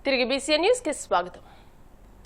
తిరిగి BCN news కి స్వాగతం.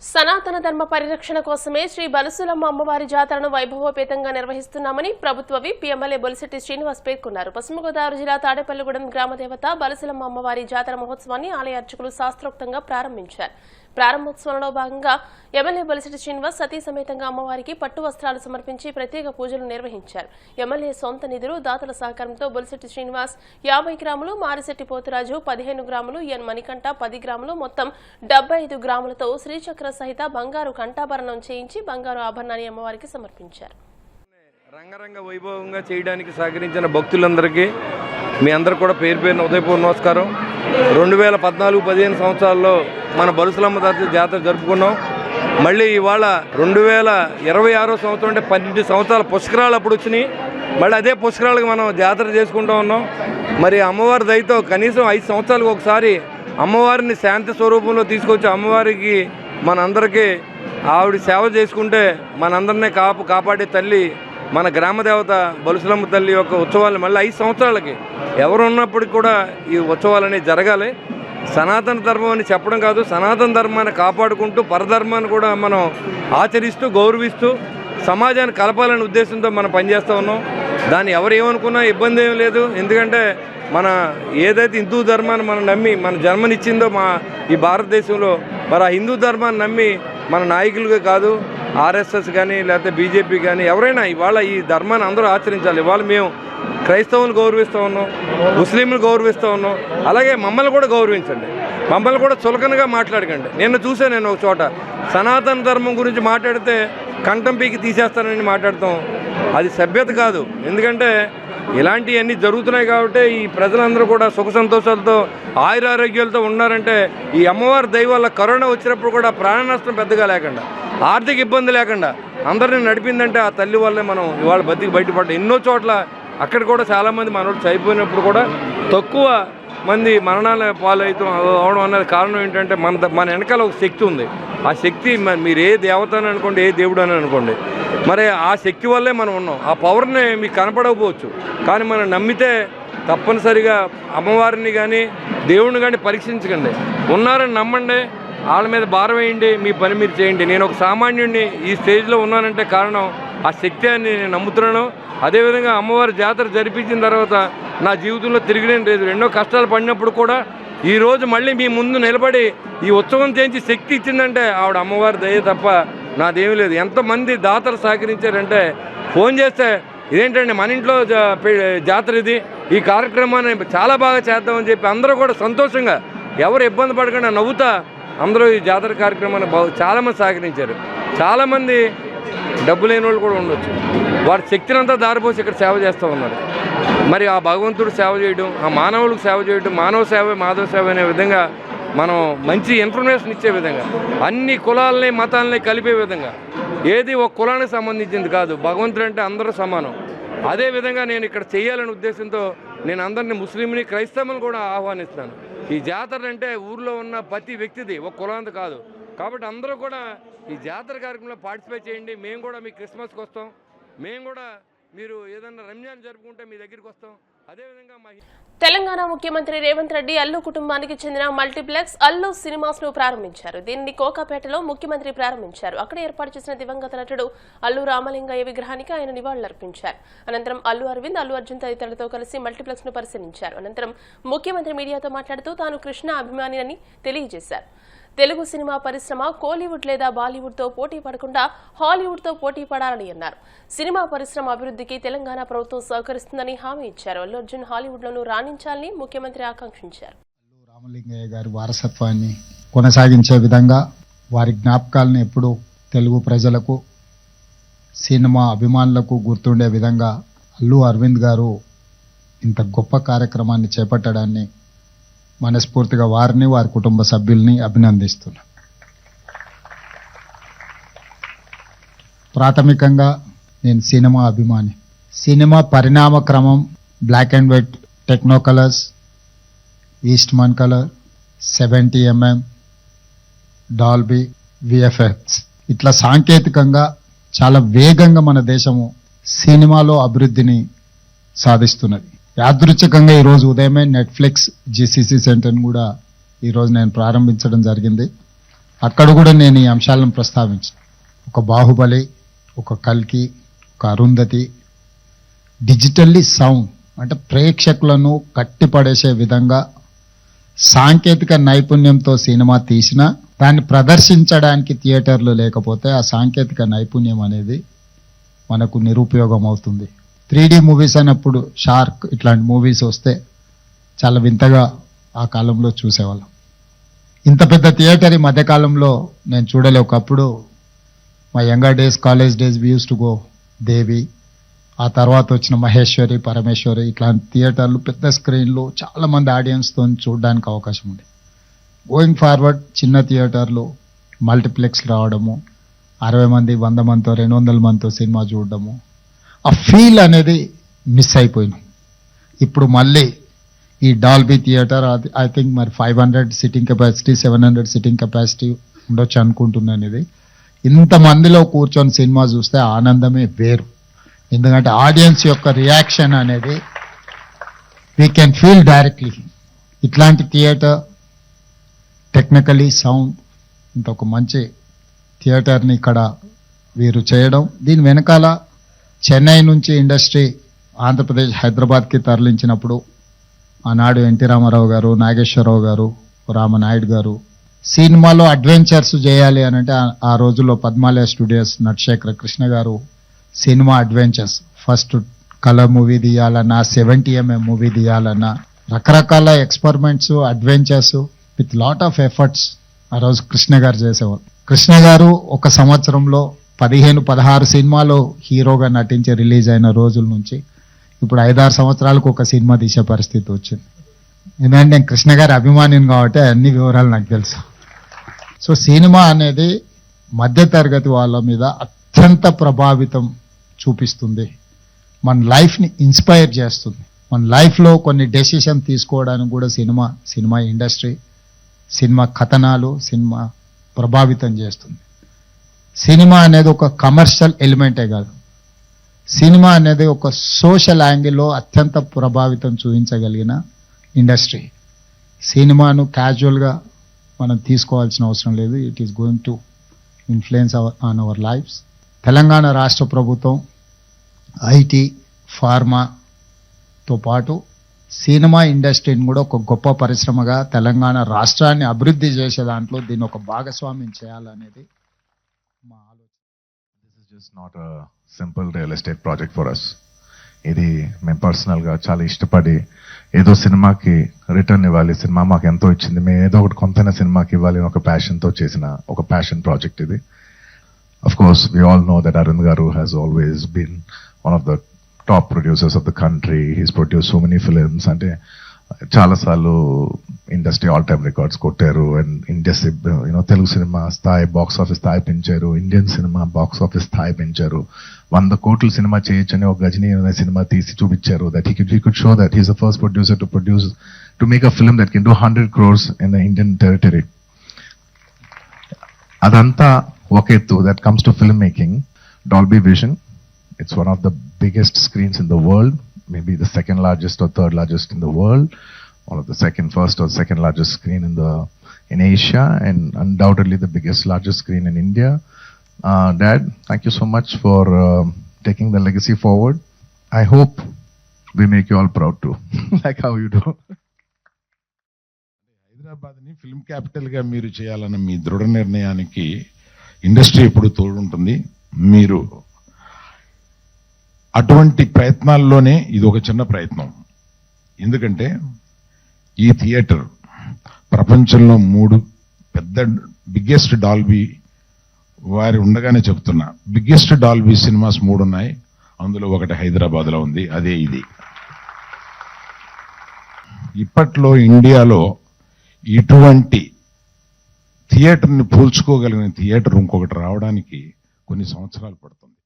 సనాతన ధర్మ పరిరక్షణ కోసమే శ్రీ బలసులమ్మ అమ్మవారి జాతరను వైభవోపేతంగా నిర్వహిస్తున్నామని ప్రభుత్వ విప్ ఎమ్మెల్యే బొలిశెట్టి శ్రీనివాస్ పేర్కొన్నారు. పశ్చిమ గోదావరి జిల్లా తాడేపల్లిగూడెం గ్రామదేవత బలసులమ్మ అమ్మవారి జాతర మహోత్సవాన్ని ఆలయ అర్చకులు శాస్త్రోక్తంగా ప్రారంభించారు. ప్రారంభోత్సవంలో భాగంగా ఎమ్మెల్యే బొలిశెట్టి శ్రీనివాస్ సతీ సమేతంగా అమ్మవారికి పట్టు వస్త్రాలు సమర్పించి ప్రత్యేక పూజలు నిర్వహించారు. ఎమ్మెల్యే సొంత నిధులు దాతల సహకారంతో బొలిశెట్టి శ్రీనివాస్ 50 గ్రాములు, మారిశెట్టి పోతురాజు 15 గ్రాములు, ఎన్ మణికంఠ 10 గ్రాములు, మొత్తం 75 గ్రాములతో శ్రీచక్ర సహిత బంగారు కంఠాభరణం చేయించి బంగారు ఆభరణాన్ని అమ్మవారికి సమర్పించారు. రంగరంగ వైభవంగా చేయడానికి సహకరించిన భక్తులందరికీ మీ అందరూ కూడా పేరు పేరున ఉదయపూర్వ నమస్కారం. 2014-15 సంవత్సరాల్లో మన బలుసులమ్మ జాతర జరుపుకున్నాం. మళ్ళీ ఇవాళ 2026 సంవత్సరం అంటే 12 సంవత్సరాల పుష్కరాలు అప్పుడు వచ్చినాయి. మళ్ళీ అదే పుష్కరాలకు మనం జాతర చేసుకుంటూ ఉన్నాం. మరి అమ్మవారి దయతో కనీసం 5 సంవత్సరాలకు ఒకసారి అమ్మవారిని శాంతి స్వరూపంలో తీసుకొచ్చి అమ్మవారికి మనందరికీ ఆవిడ సేవ చేసుకుంటే మనందరినీ కాపాడే తల్లి మన గ్రామదేవత బలుసులమ్మ తల్లి యొక్క ఉత్సవాలు మళ్ళీ 5 సంవత్సరాలకి ఎవరు ఉన్నప్పటికీ కూడా ఈ ఉత్సవాలు అనేవి జరగాలి. సనాతన ధర్మం అని చెప్పడం కాదు, సనాతన ధర్మాన్ని కాపాడుకుంటూ పరధర్మాన్ని కూడా మనం ఆచరిస్తూ గౌరవిస్తూ సమాజాన్ని కలపాలనే ఉద్దేశంతో మనం పనిచేస్తూ ఉన్నాం. దాన్ని ఎవరు ఏమనుకున్నా ఇబ్బంది ఏం లేదు. ఎందుకంటే మన ఏదైతే హిందూ ధర్మాన్ని మనం నమ్మి మన జన్మనిచ్చిందో ఈ భారతదేశంలో మరి ఆ హిందూ ధర్మాన్ని నమ్మి మన నాయకులుగా కాదు RSS కానీ లేకపోతే బీజేపీ కానీ ఎవరైనా ఇవాళ ఈ ధర్మాన్ని అందరూ ఆచరించాలి. ఇవాళ మేము క్రైస్తవులు గౌరవిస్తూ ఉన్నాం, ముస్లింలు గౌరవిస్తూ ఉన్నాం. అలాగే మమ్మల్ని కూడా గౌరవించండి, మమ్మల్ని కూడా చులకనగా మాట్లాడకండి. నేను ఒక చోట సనాతన ధర్మం గురించి మాట్లాడితే కంఠం పీకి తీసేస్తానని మాట్లాడతాం. అది సభ్యత కాదు. ఎందుకంటే ఇలాంటివన్నీ జరుగుతున్నాయి కాబట్టి ఈ ప్రజలందరూ కూడా సుఖ సంతోషాలతో ఆయురారోగ్యాలతో ఉన్నారంటే ఈ అమ్మవారి దయ వల్ల కరోనా వచ్చినప్పుడు కూడా ప్రాణ నష్టం పెద్దగా లేకుండా ఆర్థిక ఇబ్బంది లేకుండా అందరినీ నడిపిందంటే ఆ తల్లి వల్లే మనం ఇవాళ బతికి బయటపడ్డాం. ఎన్నో చోట్ల అక్కడ కూడా చాలామంది మనోళ్ళు చనిపోయినప్పుడు కూడా తక్కువ మంది మరణాల పాలవుతూ అవడం అనేది కారణం ఏంటంటే మన వెనకాల ఒక శక్తి ఉంది. ఆ శక్తి మీరు ఏ దేవత అని అనుకోండి, ఏ దేవుడు అని అనుకోండి, మరి ఆ శక్తి వల్లే మనం ఉన్నాం. ఆ పవర్ని మీకు కనపడకపోవచ్చు, కానీ మనం నమ్మితే తప్పనిసరిగా అమ్మవారిని కానీ దేవుడిని కానీ పరీక్షించకండి. ఉన్నారని నమ్మండి, వాళ్ళ మీద భారం వేయండి, మీ పని మీరు చేయండి. నేను ఒక సామాన్యుడిని ఈ స్టేజ్లో ఉన్నానంటే కారణం ఆ శక్తి అని నేను నమ్ముతున్నాను. అదేవిధంగా అమ్మవారి జాతర జరిపించిన తర్వాత నా జీవితంలో తిరిగిలేని లేదు. ఎన్నో కష్టాలు పడినప్పుడు కూడా ఈరోజు మళ్ళీ మీ ముందు నిలబడి ఈ ఉత్సవం చేయించి శక్తి ఇచ్చిందంటే ఆవిడ అమ్మవారి దయ తప్ప నాదేమీ లేదు. ఎంతమంది దాతలు సహకరించారంటే ఫోన్ చేస్తే ఇదేంటండి మన ఇంట్లో జాతర ఇది, ఈ కార్యక్రమాన్ని చాలా బాగా చేద్దామని చెప్పి అందరూ కూడా సంతోషంగా ఎవరు ఇబ్బంది పడకుండా నవ్వుతా అందరూ ఈ జాతర కార్యక్రమాన్ని చాలామంది సహకరించారు. చాలామంది డబ్బు లేని వాళ్ళు కూడా ఉండొచ్చు, వారి శక్తిని అంతా దారిపోసి ఇక్కడ సేవ చేస్తూ ఉన్నారు. మరి ఆ భగవంతుడు సేవ చేయడం, ఆ మానవులకు సేవ చేయడం, మానవ సేవ మాధవ సేవ అనే విధంగా మనం మంచి ఇన్ఫర్మేషన్ ఇచ్చే విధంగా అన్ని కులాలని మతాలని కలిపే విధంగా ఏది ఒక కులానికి సంబంధించింది కాదు, భగవంతుడు అంటే అందరూ సమానం. అదేవిధంగా నేను ఇక్కడ చేయాలనే ఉద్దేశంతో నేను అందరినీ ముస్లింని క్రైస్తవుని కూడా ఆహ్వానిస్తున్నాను. ఈ జాతర అంటే ఊర్లో ఉన్న ప్రతి వ్యక్తిది, ఒక కులాంది కాదు. కాబట్టి అందరూ కూడా ఈ జాతర కార్యక్రమంలో పార్టిసిపేట్ చేయండి. మేము కూడా మీ క్రిస్మస్కి వస్తాం, మేము కూడా మీరు ఏదన్నా రంజాన్ జరుపుకుంటే మీ దగ్గరికి వస్తాం. అదేవిధంగా తెలంగాణ ముఖ్యమంత్రి రేవంత్ రెడ్డి అల్లు కుటుంబానికి చెందిన మల్టీప్లెక్స్ అల్లు సినిమాస్ ను ప్రారంభించారు. దీనిని కోకాపేటలో ముఖ్యమంత్రి ప్రారంభించారు. అక్కడ ఏర్పాటు చేసిన దివంగత నటుడు అల్లు రామలింగయ్య విగ్రహానికి ఆయన నివాళులర్పించారు. అనంతరం అల్లు అరవింద్, అల్లు అర్జున్ తదితరులతో కలిసి మల్టీప్లెక్స్ ను పరిశీలించారు. అనంతరం ముఖ్యమంత్రి మీడియాతో మాట్లాడుతూ తాను కృష్ణ అభిమానిని తెలియజేశారు. తెలుగు సినిమా పరిశ్రమ కోలీవుడ్ లేదా బాలీవుడ్ తో పోటీ పడకుండా హాలీవుడ్ తో పోటీ పడాలని అన్నారు. సినిమా పరిశ్రమ అభివృద్ధికి తెలంగాణ ప్రభుత్వం సహకరిస్తుందని హామీ ఇచ్చారు. అల్లు అర్జున్ హాలీవుడ్ లోనూ రాణించాలని ముఖ్యమంత్రి ఆకాంక్షించారు. రామలింగయ్య గారి వారసత్వాన్ని కొనసాగించే విధంగా వారి జ్ఞాపకాలను ఎప్పుడూ తెలుగు ప్రజలకు, సినిమా అభిమానులకు గుర్తుండే విధంగా అల్లు అరవింద్ గారు ఇంత గొప్ప కార్యక్రమాన్ని చేపట్టడాన్ని మనస్ఫూర్తిగా వారిని, వారి కుటుంబ సభ్యుల్ని అభినందిస్తున్నా. ప్రాథమికంగా నేను సినిమా అభిమాని. సినిమా పరిణామ క్రమం black and white, techno colours, Eastman colour, 70mm, Dolby, VFX ఇట్లా సాంకేతికంగా చాలా వేగంగా మన దేశము సినిమాలో అభివృద్ధిని సాధిస్తున్నది. యాదృచ్ఛికంగా ఈరోజు ఉదయమే నెట్ఫ్లిక్స్ GCC సెంటర్ని కూడా ఈరోజు నేను ప్రారంభించడం జరిగింది. అక్కడ కూడా నేను ఈ అంశాలను ప్రస్తావించాను. ఒక బాహుబలి, ఒక కల్కి, ఒక అరుంధతి, డిజిటల్లీ సౌండ్ అంటే ప్రేక్షకులను కట్టిపడేసే విధంగా సాంకేతిక నైపుణ్యంతో సినిమా తీసినా దాన్ని ప్రదర్శించడానికి థియేటర్లు లేకపోతే ఆ సాంకేతిక నైపుణ్యం అనేది మనకు నిరుపయోగం అవుతుంది. 3D మూవీస్ అన్నప్పుడు షార్క్ ఇట్లాంటి మూవీస్ వస్తే చాలా వింతగా ఆ కాలంలో చూసేవాళ్ళం. ఇంత పెద్ద థియేటర్ ఈ మధ్యకాలంలో నేను చూడలే. ఒకప్పుడు మా younger days, college days we used to go Devi, ఆ తర్వాత వచ్చిన మహేశ్వరి, పరమేశ్వరి ఇట్లాంటి థియేటర్లు పెద్ద స్క్రీన్లు చాలా మంది ఆడియన్స్తో చూడడానికి అవకాశం ఉంది. గోయింగ్ ఫార్వర్డ్ చిన్న థియేటర్లు, మల్టీప్లెక్స్ రావడము, 60 మంది, 100 మందితో, 200 మందితో సినిమా చూడడము, ఆ ఫీల్ అనేది మిస్ అయిపోయినాం. ఇప్పుడు మళ్ళీ ఈ డాల్బీ థియేటర్ ఐ థింక్ మరి 500 సిట్టింగ్ కెపాసిటీ, 700 సిట్టింగ్ కెపాసిటీ ఉండొచ్చు అనుకుంటున్నాను. ఇది ఇంతమందిలో కూర్చొని సినిమా చూస్తే ఆనందమే వేరు. ఎందుకంటే ఆడియన్స్ యొక్క రియాక్షన్ అనేది వీ కెన్ ఫీల్ డైరెక్ట్లీ. ఇట్లాంటి థియేటర్ టెక్నికలీ సౌండ్ ఇంత ఒక మంచి థియేటర్ని ఇక్కడ వీరు చేయడం, దీని వెనకాల చెన్నై నుంచి ఇండస్ట్రీ ఆంధ్రప్రదేశ్, హైదరాబాద్కి తరలించినప్పుడు ఆనాడు ఎన్టీ రామారావు గారు, నాగేశ్వరరావు గారు, రామనాయుడు గారు సినిమాలో అడ్వెంచర్స్ చేయాలి అని అంటే ఆ రోజుల్లో Padmalaya studios Natasekhara Krishna garu cinema adventures first colour movie తీయాలన్నా, 70mm మూవీ తీయాలన్నా రకరకాల experiments, adventures with lot of efforts ఆ రోజు కృష్ణ గారు చేసేవారు. కృష్ణ గారు ఒక సంవత్సరంలో 15-16 సినిమాలు హీరోగా నటించి రిలీజ్ అయిన రోజుల నుంచి ఇప్పుడు 5-6 సంవత్సరాలకు ఒక సినిమా తీసే పరిస్థితి వచ్చింది. ఎందుకంటే నేను కృష్ణ గారి అభిమానిని కాబట్టి అన్ని వివరాలు నాకు తెలుసు. సో సినిమా అనేది మధ్యతరగతి వాళ్ళ మీద అత్యంత ప్రభావితం చూపిస్తుంది, మన లైఫ్ని ఇన్స్పైర్ చేస్తుంది. మన లైఫ్లో కొన్ని డెసిషన్ తీసుకోవడానికి కూడా సినిమా ఇండస్ట్రీ, సినిమా కథనాలు, సినిమా ప్రభావితం చేస్తుంది. సినిమా అనేది ఒక కమర్షియల్ ఎలిమెంటే కాదు, సినిమా అనేది ఒక సోషల్ యాంగిల్లో అత్యంత ప్రభావితం చూపించగలిగిన ఇండస్ట్రీ. సినిమాను క్యాజువల్గా మనం తీసుకోవాల్సిన అవసరం లేదు. It is going to influence on our lives. Telangana రాష్ట్ర ప్రభుత్వం ఐటీ, ఫార్మాతో పాటు సినిమా ఇండస్ట్రీని కూడా ఒక గొప్ప పరిశ్రమగా తెలంగాణ రాష్ట్రాన్ని అభివృద్ధి చేసే దాంట్లో దీన్ని ఒక భాగస్వామ్యం చేయాలనేది మా ఆలోచన. This is just not a simple real estate project for us. ఇది మేము పర్సనల్గా చాలా ఇష్టపడి ఏదో సినిమాకి రిటర్న్ ఇవ్వాలి, సినిమా మాకు ఎంతో ఇచ్చింది, మేము ఏదో ఒకటి కొంతైనా సినిమాకి ఇవ్వాలి అని ఒక ప్యాషన్తో చేసిన ఒక ప్యాషన్ ప్రాజెక్ట్ ఇది. Of course, we all know that Arun Garu has always been one of the top producers of the country. He's produced so many films. అంటే చాలాసార్లు ఇండస్ట్రీ ఆల్ టైమ్ రికార్డ్స్ కొట్టారు. అండ్ ఇండస్ట్రీ తెలుగు సినిమా స్థాయి, box office స్థాయి పెంచారు, Indian cinema box office స్థాయి పెంచారు. 100 కోట్ల cinema చేయొచ్చని ఒక గజనీ అనే సినిమా తీసి చూపించారు. That he could show that he's the first producer to make a film that can do 100 crores in the Indian territory. అదంతా ఒక ఎత్తు. That comes to filmmaking. Dolby Vision, it's one of the biggest screens in the world, maybe the second largest or third largest in the world, one of the first or second largest screen in Asia, and undoubtedly the largest screen in India. Dad, thank you so much for taking the legacy forward. I hope we make you all proud too, like how you do. హైదరాబాద్ని film క్యాపిటల్గా మీరు చేయాలన్న మీ దృఢ నిర్ణయానికి industry ఎప్పుడు తోడుంటుంది. మీరు అటువంటి ప్రయత్నాల్లోనే ఇది ఒక చిన్న ప్రయత్నం. ఎందుకంటే ఈ థియేటర్ ప్రపంచంలో 3 పెద్ద బిగ్గెస్ట్ డాల్బీ వారి ఉండగానే చెప్తున్నా, బిగ్గెస్ట్ డాల్బీ సినిమాస్ 3 ఉన్నాయి. అందులో ఒకటి హైదరాబాద్లో ఉంది, అదే ఇది. ఇప్పట్లో ఇండియాలో ఇటువంటి థియేటర్ని పోల్చుకోగలిగిన థియేటర్ ఇంకొకటి రావడానికి కొన్ని సంవత్సరాలు పడుతుంది.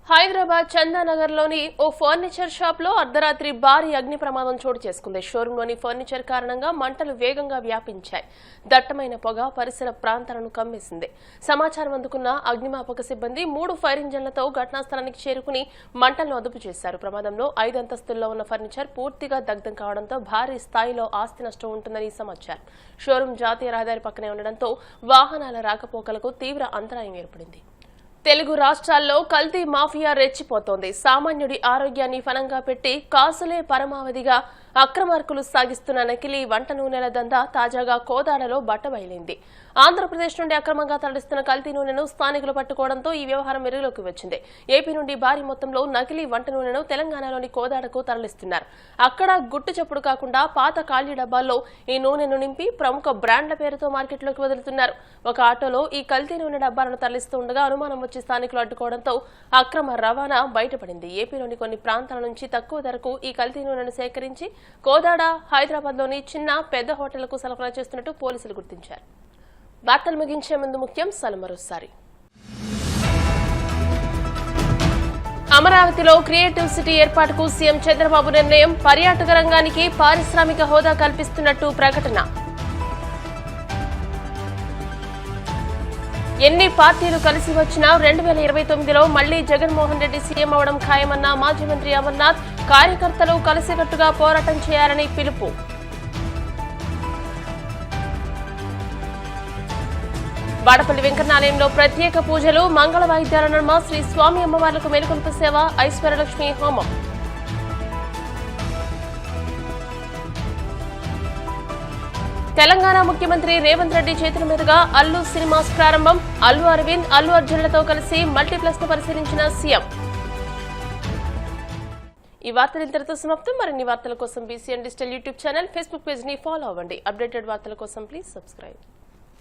హైదరాబాద్ చందానగర్లోని ఓ ఫర్నిచర్ షాప్లో అర్ధరాత్రి భారీ అగ్ని ప్రమాదం చోటు చేసుకుంది. షోరూంలోని ఫర్నిచర్ కారణంగా మంటలు వేగంగా వ్యాపించాయి. దట్టమైన పొగ పరిసర ప్రాంతాలను కమ్మేసింది. సమాచారం అందుకున్న అగ్నిమాపక సిబ్బంది 3 ఫైర్ ఇంజన్లతో ఘటనా స్థలానికి చేరుకుని మంటలను అదుపు చేశారు. ప్రమాదంలో 5 అంతస్తుల్లో ఉన్న ఫర్నిచర్ పూర్తిగా దగ్ధం కావడంతో భారీ స్థాయిలో ఆస్తి నష్టం ఉంటుందని సమాచారం. షోరూం జాతీయ రహదారి పక్కనే ఉండడంతో వాహనాల రాకపోకలకు తీవ్ర అంతరాయం ఏర్పడింది. తెలుగు రాష్ట్రాల్లో కల్తీ మాఫియా రెచ్చిపోతోంది. సామాన్యుడి ఆరోగ్యాన్ని ఫలంగా పెట్టి కాసులే పరమావధిగా అక్రమార్కులు సాగిస్తున్న నకిలీ వంట నూనెల దందా తాజాగా కోదాడలో బట్టబయలైంది. ఆంధ్రప్రదేశ్ నుండి అక్రమంగా తరలిస్తున్న కల్తీ నూనెను స్థానికులు పట్టుకోవడంతో ఈ వ్యవహారం వెలుగులోకి వచ్చింది. ఏపీ నుండి భారీ మొత్తంలో నకిలీ వంట నూనెను తెలంగాణలోని కోదాడకు తరలిస్తున్నారు. అక్కడ గుట్టు చప్పుడు కాకుండా పాత ఖాళీ డబ్బాల్లో ఈ నూనెను నింపి ప్రముఖ బ్రాండ్ల పేరుతో మార్కెట్లోకి వదులుతున్నారు. ఒక ఆటోలో ఈ కల్తీ నూనె డబ్బాలను తరలిస్తూ ఉండగా అనుమానం వచ్చి స్థానికులు అడ్డుకోవడంతో అక్రమ రవాణా బయటపడింది. ఏపీలోని కొన్ని ప్రాంతాల నుంచి తక్కువ ధరకు ఈ కల్తీ నూనెను సేకరించి కోదాడ, హైదరాబాద్లోని చిన్న పెద్ద హోటళ్లకు సరఫరా చేస్తున్నట్టు పోలీసులు గుర్తించారు. వార్తలు ముగించే ముందు ముఖ్యాంశాలు మరోసారి. అమరావతిలో క్రియేటివ్ సిటీ ఏర్పాటుకు సీఎం చంద్రబాబు నిర్ణయం. పర్యాటక రంగానికి పారిశ్రామిక హోదా కల్పిస్తున్నట్టు ప్రకటన. ఎన్ని పార్టీలు కలిసి వచ్చినా 2029లో మళ్లీ జగన్మోహన్ రెడ్డి సీఎం అవడం ఖాయమన్న మాజీ మంత్రి అమర్నాథ్. కార్యకర్తలు కలిసికట్టుగా పోరాటం చేయాలని పిలుపు. వాడపల్లి వెంకన్నాలయంలో ప్రత్యేక పూజలు, మంగళ వాయిద్యాల నడుమ శ్రీ స్వామి అమ్మవార్లకు మేలుకొల్పు సేవ, ఐశ్వర్యలక్ష్మి హోమం. తెలంగాణ ముఖ్యమంత్రి రేవంత్ రెడ్డి చేతుల మీదుగా అల్లు సినిమాస్ ప్రారంభం. అల్లు అరవింద్, అల్లు అర్జున్లతో కలిసి మల్టీప్లెక్స్ ను పరిశీలించిన సీఎం. ఈ వార్తలు ఇంతటితో సమాప్తం. మరిన్ని వార్తల కోసం BCN digital YouTube channel, Facebook page ని ఫాలో అవ్వండి. అప్డేటెడ్ వార్తల కోసం ప్లీజ్ సబ్స్క్రైబ్.